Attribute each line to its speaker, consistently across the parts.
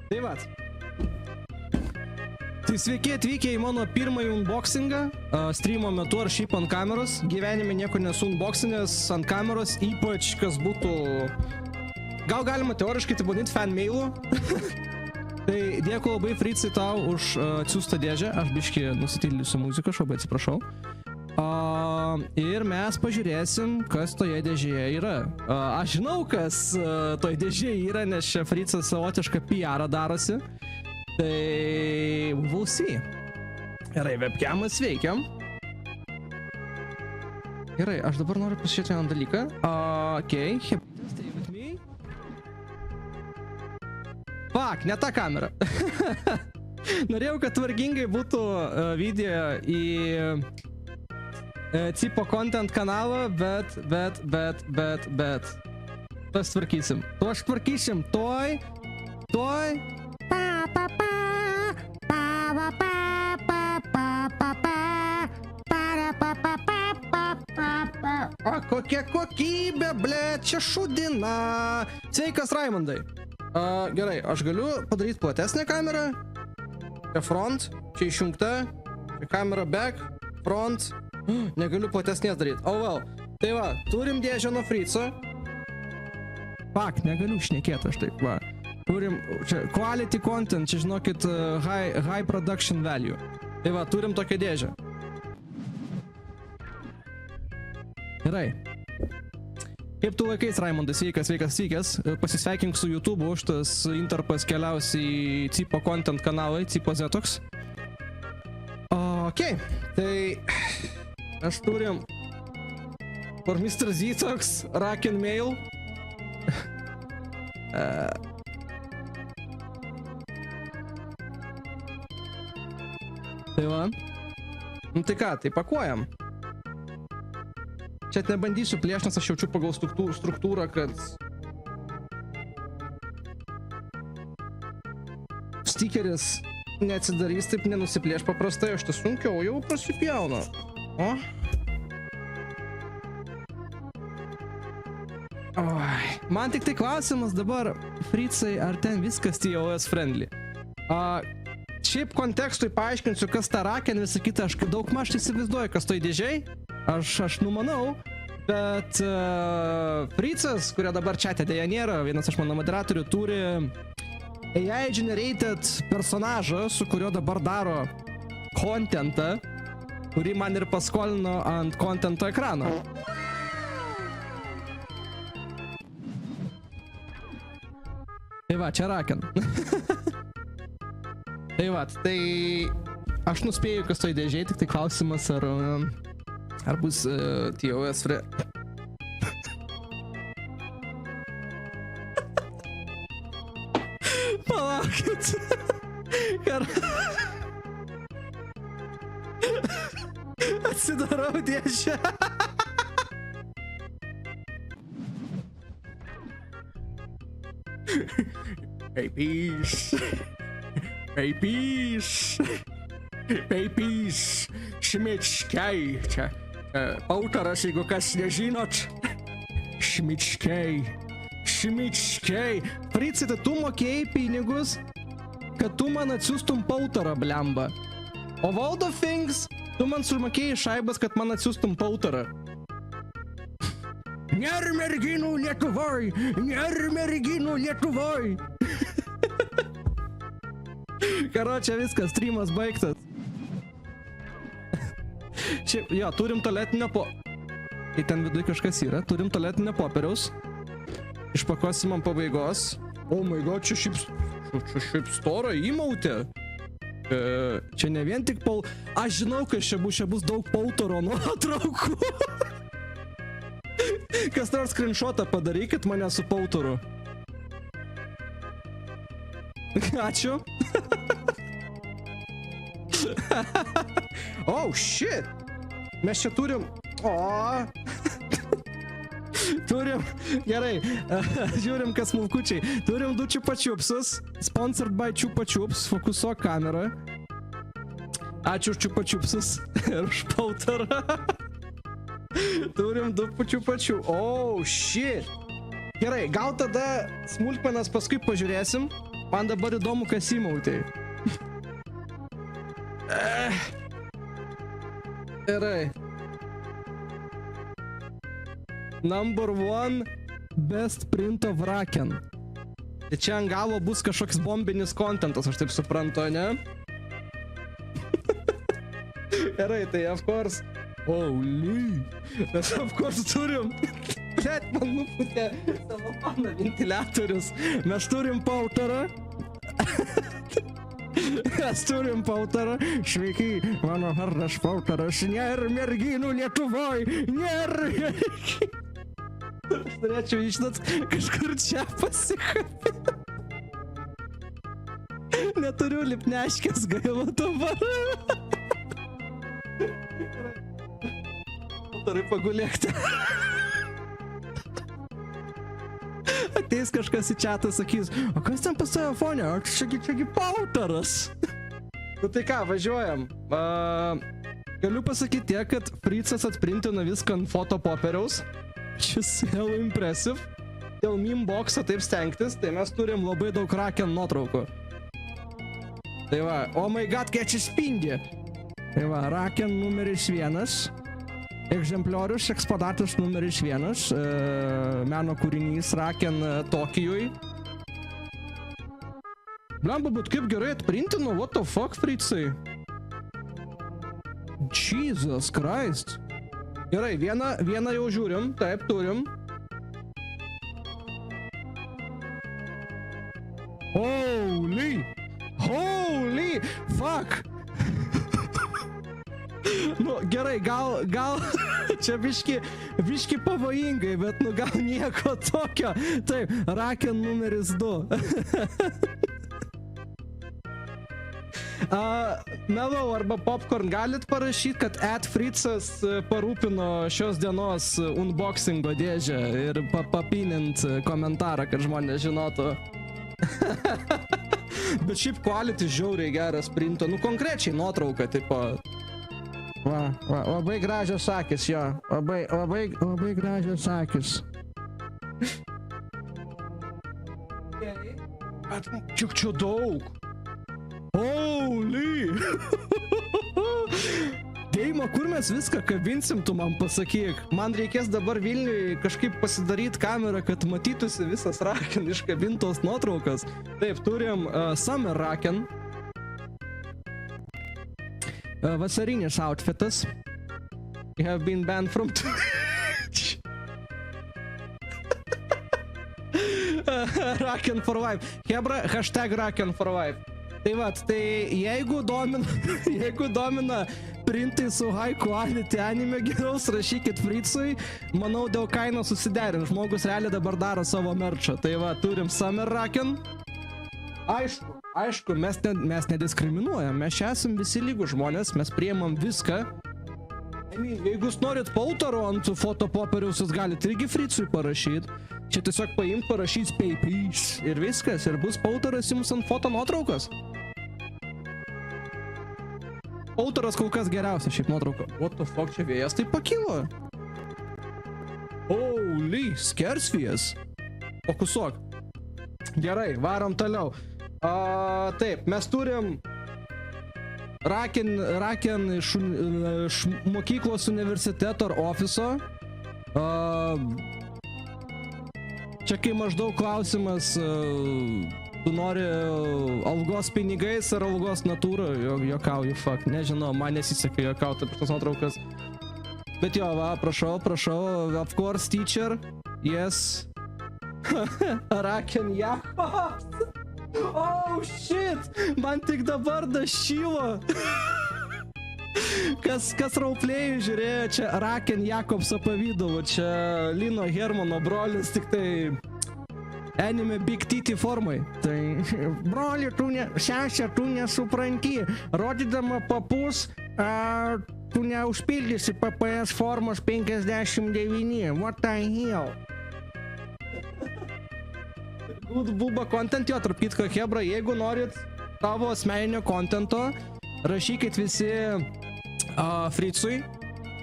Speaker 1: Tai vat. Tai sveiki atvykę į mano pirmąjį unboxingą, streamo metu ar šiaip ant kameros. Gyvenime nieko nesu unboxinęs ant kameros, ypač kas būtų... Gal galima teoriškai tai vadinti fan mailu. Tai dėkui labai Fricai tau už atsiųstą dėžę, aš biškį nusityliusiu muziką, aš labai atsiprašau. Ir mes pažiūrėsim, kas toje dėžėje yra. Aš žinau, kas toje dėžėje yra, nes čia Fricas savotišką PR darosi. Tai we'll see. Gerai, webcamas veikiam. Gerai, aš dabar noriu pasižiūrėti vieną dalyką. Okay, stay with me. Fuck, ne ta kamera. Norėjau, kad tvarkingai būtų video į Cipo content kanalą, bet. Tuos tvarkysim. Tuoj. O, kokia kokybė, ble, čia šudina. Sveikas, Raimondai. Gerai, aš galiu padaryti platesnę kamerą. Čia front, čia išjungta. Čia kamera back, front. Negaliu platesnės daryti. Oh well. Tai va, turim dėžę nuo Frico. Fuck, negaliu šnekėti aš taip, va. Turim, čia, quality content, čia žinokit, high production value. Tai va, turim tokią dėžę. Gerai. Kaip tu laikais, Raimondai, sveikas. Pasisveikink su YouTube, šitas interpas keliaus į Cipo content kanalą, Cipo Zetox. Ok, tai aš turim for Mr. Zetox, Rock and Mail. Tai va. Nu tai ką, tai pakuojam. Čia nebandysiu plėšti, nes aš jaučiu pagal struktūrą, kad stikeris neatsidarys, taip nenusiplėš paprastai, aš tas sunkiau jau prasipjauna. O? Oi. Man tik tai klausimas dabar, Fricai, ar ten viskas TOS friendly? Šiaip kontekstui paaiškinsiu, kas ta raken visą kitą, aš daug maž įsivaizduoju, kas toj dėžiai. Aš numanau, bet Fricas, kurio dabar čia dėja nėra, vienas iš mano moderatorių, turi AI generated personažą, su kurio dabar daro contentą, kurį man ir paskolino ant contento ekrano. Tai va, čia raken. Tai va, tai aš nuspėju, kas toj dėžiai, tik tai klausimas, ar bus TOS fre... Palaukit. Atsidarau dėžę. Peipys. Šmičkiai. Čia autoras, jeigu kas nežinot. Šmičkiai. Fricai, tai tu mokėjai pinigus, kad tu man atsiųstum pautarą, blemba. O World of Things, tu man sumokėjai šaibas, kad man atsiųstum pautarą. Nėra merginų Lietuvoj! Karočią, viskas, streamas baigtas. Šiaip, jo, turim tualetinio Kai ten vidui kažkas yra, turim tualetinio popieriaus. Išpakosim ant pabaigos. Oh my god, čia šiaip storą įmautė. Čia ne vien tik Aš žinau, kad čia bus daug pautaro nuotraukų. Kas nors screenshotą padarykit mane su pautaru. Ačiū. Oh, shit. Mes čia turim... Turim... Gerai. Žiūrim, kas smulkučiai. Turim 2 Chupa Chupsus. Sponsored by Chupa Chups. Fokusuok kamerą. Ačiū už Chupa Chupsus. Ir už pautarą. Turim 2 Chupa Chups. Oh, shit. Gerai, gal tada smulkmenas paskui pažiūrėsim. Man dabar įdomu, kas įmautė. Gerai. Number 1 best print of Raken. Tai čia ant galo bus kažkoks bombinis kontentas, aš taip suprantu, ne? Gerai, tai of course. Holy. Mes of course turim. Blet, man nuputė savo mano ventiliatorius. Mes turim pautarą. Mes turim pautarą. Sveiki, mano vardas pautaras. Nėr merginų Lietuvoj. Nėr merginų. Aš norėčiau išnat kažkur čia pasikapti. Neturiu lipneškės, gaila dabar. Tarai pagulėkti. Ateis kažkas į chatą, sakys, o kas ten pas tave fone? O čiagi pautaras. Nu tai ką, važiuojam. Galiu pasakyti tiek, kad Fritzas atprintino viską ant fotopopieriaus. Šis hell impressive. Dėl meme box'o taip stengtis, tai mes turim labai daug Raken nuotraukų. Tai va, oh my god, kai atsispindi. Tai va, Raken numeris 1. Egzempliorius, eksponatas numeris 1. Meno kūrinys Raken Tokijui. Blemba, bet kaip gerai atprintino, what the fuck, Fritzai? Jesus Christ. Gerai, vieną jau žiūrim, taip, turim. Holy, fuck. Nu, gerai, gal, čia biški pavojingai, bet nu gal nieko tokio. Taip, Raken numeris 2. Melau arba Popcorn galit parašyti, kad @Fritzas parūpino šios dienos unboxingo dėžę ir papinint komentarą, kad žmonės žinotų. Bet šiaip quality žiauriai geras printo, nu konkrečiai nuotrauka, tipo. Va, labai gražios akis, jo, labai gražios akis. Bet čiuk čia daug. Holy! Deima, kur mes viską kabinsim, tu man pasakyk. Man reikės dabar Vilniui kažkaip pasidaryti kamerą, kad matytųsi visas Raken iškabintos nuotraukas. Taip, turim Summer Raken. Vasarinis outfitas. You have been banned from Twitch. Raken for life. Hebra, hashtag Raken for life. Tai vat, tai jeigu domina printai su high quality anime, geriau rašykit Fritzui, manau dėl kainos susiderin, žmogus realiai dabar daro savo merčą. Tai va, turim Summer Raken. Aišku, mes nediskriminuojam, mes čia esam visi lygūs žmonės, mes priimam viską. Jeigu jūs norit pautaro ant fotopoperiaus, jūs galite irgi Fritzui parašyti. Čia tiesiog paimt, parašyti papers ir viskas, ir bus pautaras jums ant foto nuotraukos. Pautaras kol kas geriausia šiaip nuotrauka. What the fuck, čia vėjas taip pakilo? Holy, skersvėjas. Fokusuok. Gerai, varom toliau. Taip, mes turim Raken iš mokyklos, universiteto ar ofiso. Čia kai maždaug klausimas, tu nori algos pinigais ar algos natūra, jokauju, fuck, nežinau, man nesiseka jokauti apie tas nuotraukas. Bet jo, va, prašau, of course, teacher, yes. Raken Jakobs. Oh shit, man tik dabar dašylo. Kas roleplay'ų žiūrėjo, čia Raken Jakobso pavydalu, čia Lino Hermano brolis, tik tai anime Big Titty formai. Tai, broli, sesė, tu nesupranti, rodydama papus, tu neužpildysi PPS formos 59, what the hell? Good buba content, jo, tarp kitko, hebra, jeigu norit tavo asmeninio contento, rašykit visi Fritzui.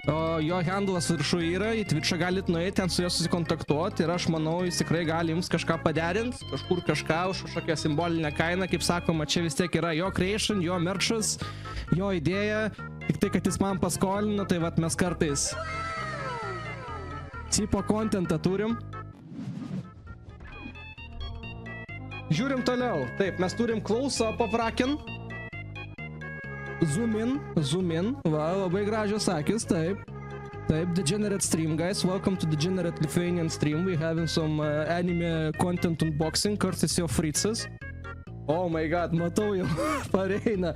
Speaker 1: jo handlas viršų yra, į Twitch'ą galit nueiti, ten su juo susikontaktuoti ir aš manau, jis tikrai gali jums kažką paderint, kažkur kažką už kažkokią simbolinę kainą, kaip sakoma, čia vis tiek yra jo creation, jo merchas, jo idėja, tik tai, kad jis man paskolino, tai vat mes kartais tipo contentą turim. Žiūrim toliau, taip, mes turim close-up of Raken. Zoom in, va, labai gražios akis, taip. Taip, Degenerate stream, guys, welcome to Degenerate Lithuanian stream, we having some anime content unboxing, courtesy of Fritzas. Oh my god, matau jau, pareina.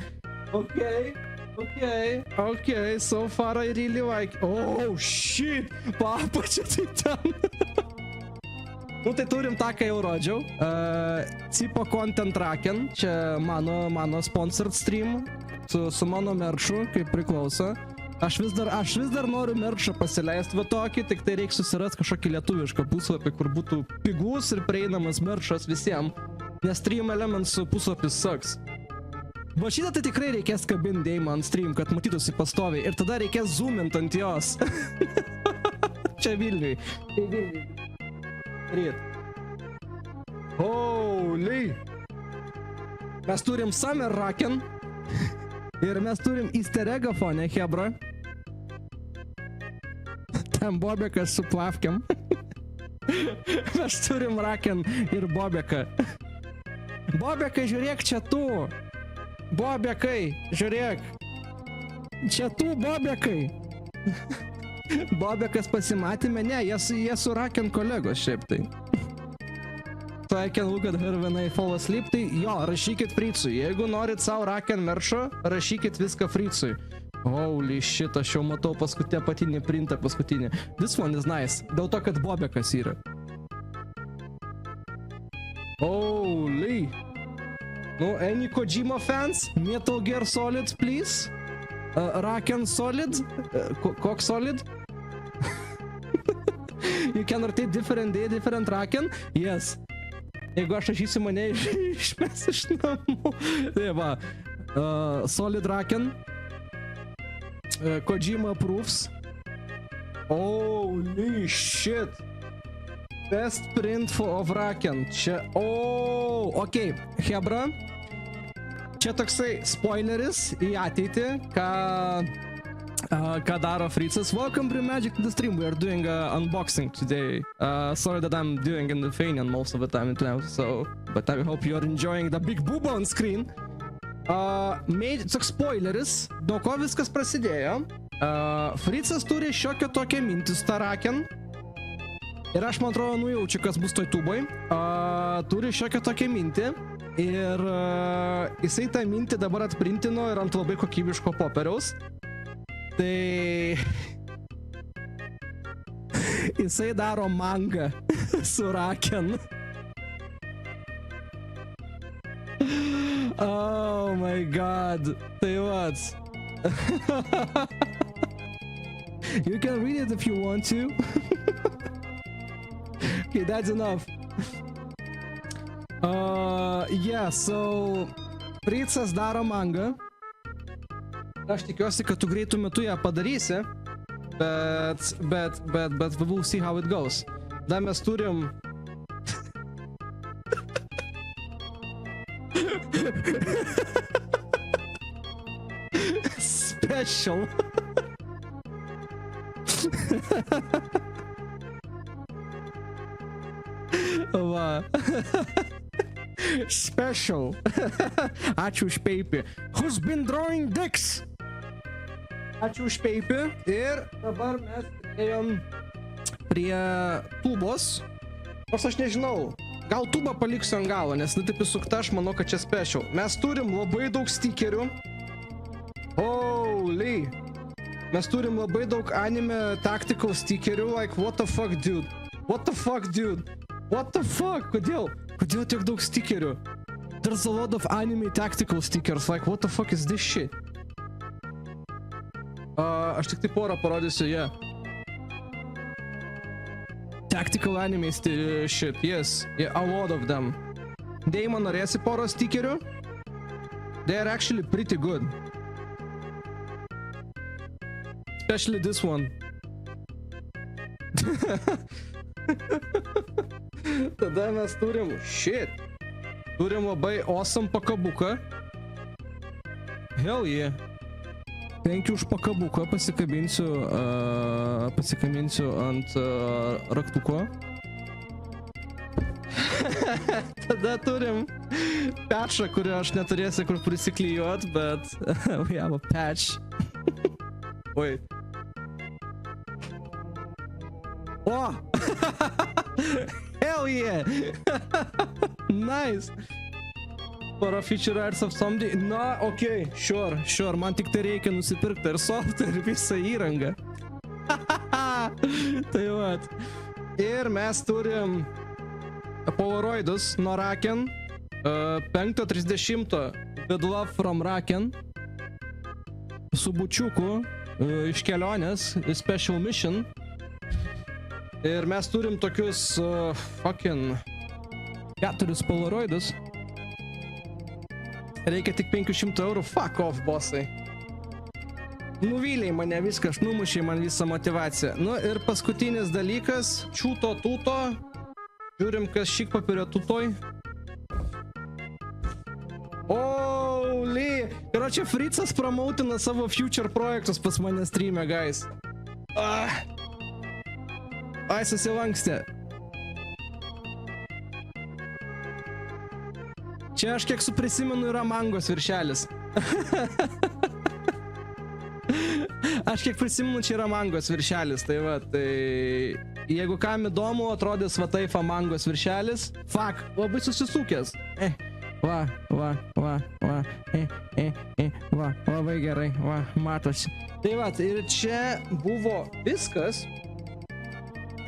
Speaker 1: Okay, so far I really like, oh shit, papačia tai ten. Nu tai turim tą, ką jau rodžiau, tipo content Raken, čia mano sponsored stream, su mano merču, kaip priklauso. Aš vis dar noriu merčą pasileisti va tokį, tik tai reikia susirasti kažkokį lietuvišką puslapį, kur būtų pigus ir prieinamas merčas visiems, nes Stream Elements puslapis sucks. Va šitą tai tikrai reikės kabinti Deimą ant stream, kad matytųsi pastoviai, ir tada reikės zoomint ant jos. Čia Vilniui. Holy! Mes turim Summer Raken. Ir mes turim easter eggą fone, hebra. Ten Bobekas su plavkiam. Mes turim Raken ir Bobeką. Bobekai, žiūrėk, čia tu. Bobekai, žiūrėk. Čia tu, Bobekai. Bobekas pasimatėme, ne, jie su Raken kolegos šiaip tai. So I can look at her when I fall asleep, tai jo, rašykit Fritzui. Jeigu norit savo Raken merčą, rašykit viską Fritzui. Holy shit, aš jau matau apatinį printą paskutinį. This one is nice, dėl to, kad Bobekas yra. Holy. Nu, any Kojima fans? Metal Gear Solid, please? Raken Solid? Koks Solid? You can rotate different day, different Raken? Yes. Jeigu aš rašysiu, mane išmes iš namų. Tai va, Solid Raken, Kojima approves. Holy shit. Best print of Raken. Čia, okei, hebra. Čia toksai spoileris į ateitį, ką daro Fritzas. Welcome to Magic to the stream. We are doing unboxing today. Sorry that I'm doing in Lithuanian most of the time now, so but I hope you're enjoying the big boob on screen. Toks spoileris, nuo ko viskas prasidėjo. Fritzas turi šiokią tokią mintį su Raken. Ir aš, man atrodo, nujaučiu, kas bus toj tuboj. Turi šiokią tokią mintį. Ir jisai tą mintį dabar atprintino ir ant labai kokybiško popieriaus. Tai jisai daro mangą su Raken. Oh my god. Tai what? You can read it if you want to. Okay, that's enough. Yeah, so Fritzas daro mangą. Aš tikiuosi, kad tu greitų metu ją padarysi, bet we will see how it goes. Da mes turim... Special. Va. Special. Ačiū už peipį. Who's been drawing dicks? Ačiū už peipį. Ir dabar mes ėjom prie tubos. Nors aš nežinau, gal tubą paliksiu ant galo, nes taip įsukta, aš manau, kad čia special. Mes turim labai daug stikerių. Holy. Mes turim labai daug anime tactical stikerių. Like, what the fuck, dude? What the fuck, dude? What the fuck? Kodėl? Kodėl tiek daug stikerių? There's a lot of anime tactical stickers. Like, what the fuck is this shit? Aš tik tai porą parodysiu, yeah. Tactical anime shit, yes. Yeah, a lot of them. Deima, norėsi porą stikerių? They are actually pretty good. Especially this one. Tada mes turim, turim labai awesome pakabuką. Hell yeah. Thank you už pakabuką, pasikabinsiu ant raktuko. Tada turim patchą, kurio aš neturėsiu kur prisiklijuot, bet we have a patch. Oi. O! Hell yeah! Nice! For a feature arts of somebody. Na, okay, sure, man tik tai reikia nusipirkti ir softą, ir visą įrangą. Tai vat. Ir mes turim Polaroidus nuo Raken, 5.30 with love from Raken, su bučiuku iš kelionės, special mission. Ir mes turim tokius fucking 4 Polaroidus. Reikia tik 500 eurų, fuck off, bossai. Nuvyliai mane viskas, numušiai man visą motivaciją. Nu ir paskutinis dalykas, čiūto tūto. Žiūrim, kas šik papirio tūtoj. Holy! Karočią, Fritzas promautina savo future projektus pas mane streame, guys. Ai, susilankstė. Čia aš kiek suprisimenu yra mangos viršelis. Aš kiek prisimenu, čia yra mangos viršelis. Tai va, tai... Jeigu kam įdomu, atrodys va taip mangos viršelis. Fuck, labai susisukęs. Va, labai gerai, va, matosi. Tai va, ir čia buvo viskas.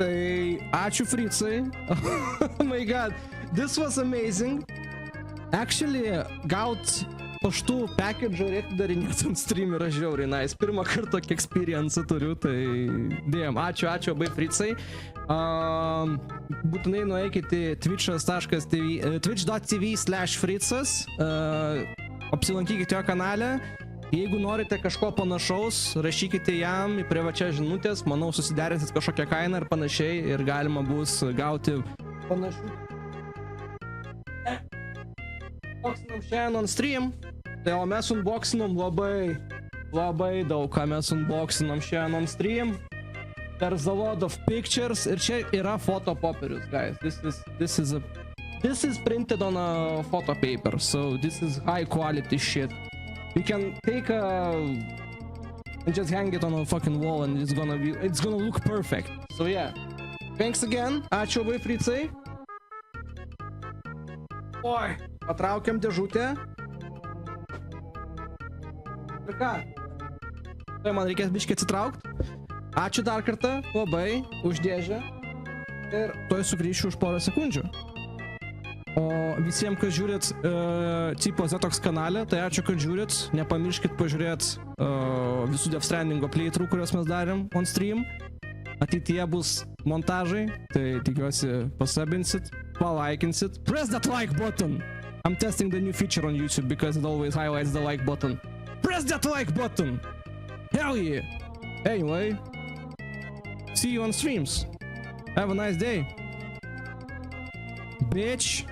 Speaker 1: Tai ačiū Fritzai. Oh my god, this was amazing. Actually, gaut paštų package reikia darinėti ant stream yra žiauriai nice. Pirmą kartą tokį experience turiu, tai dėjom. Ačiū labai Fritzai. Būtinai nueikite twitch.tv/fritzas. Apsilankykite jo kanale. Jeigu norite kažko panašaus, rašykite jam į privačias žinutės. Manau, susiderinsit kažkokią kainą ir panašiai. Ir galima bus gauti panašių. Unboxinam šiandien on stream, tai o mes unboxinam labai daug, ką mes unboxinam šiandien on stream. There's a lot of pictures ir čia yra foto popierius, guys. This is printed on a photo paper, so this is high quality shit. You can take and just hang it on a fucking wall and it's gonna look perfect. So yeah, thanks again. Ačiū labai Fritzai. Oi, patraukiam dėžutę. Ir ką? Tai man reikės biškį atsitraukti. Ačiū dar kartą labai už dėžę. Ir toj sugrįšiu už porą sekundžių. O visiems, kas žiūrit tipo Zetox kanale, tai ačiū, kad žiūrit. Nepamirškit pažiūrėt visų Death Strandingo playthrough, kuriuos mes darėm on stream. Ateityje bus montažai, tai tikiuosi pasabinsit, palaikinsit. Press that like button! I'm testing the new feature on YouTube because it always highlights the like button. Press that like button! Hell yeah! Anyway, see you on streams. Have a nice day. Bitch!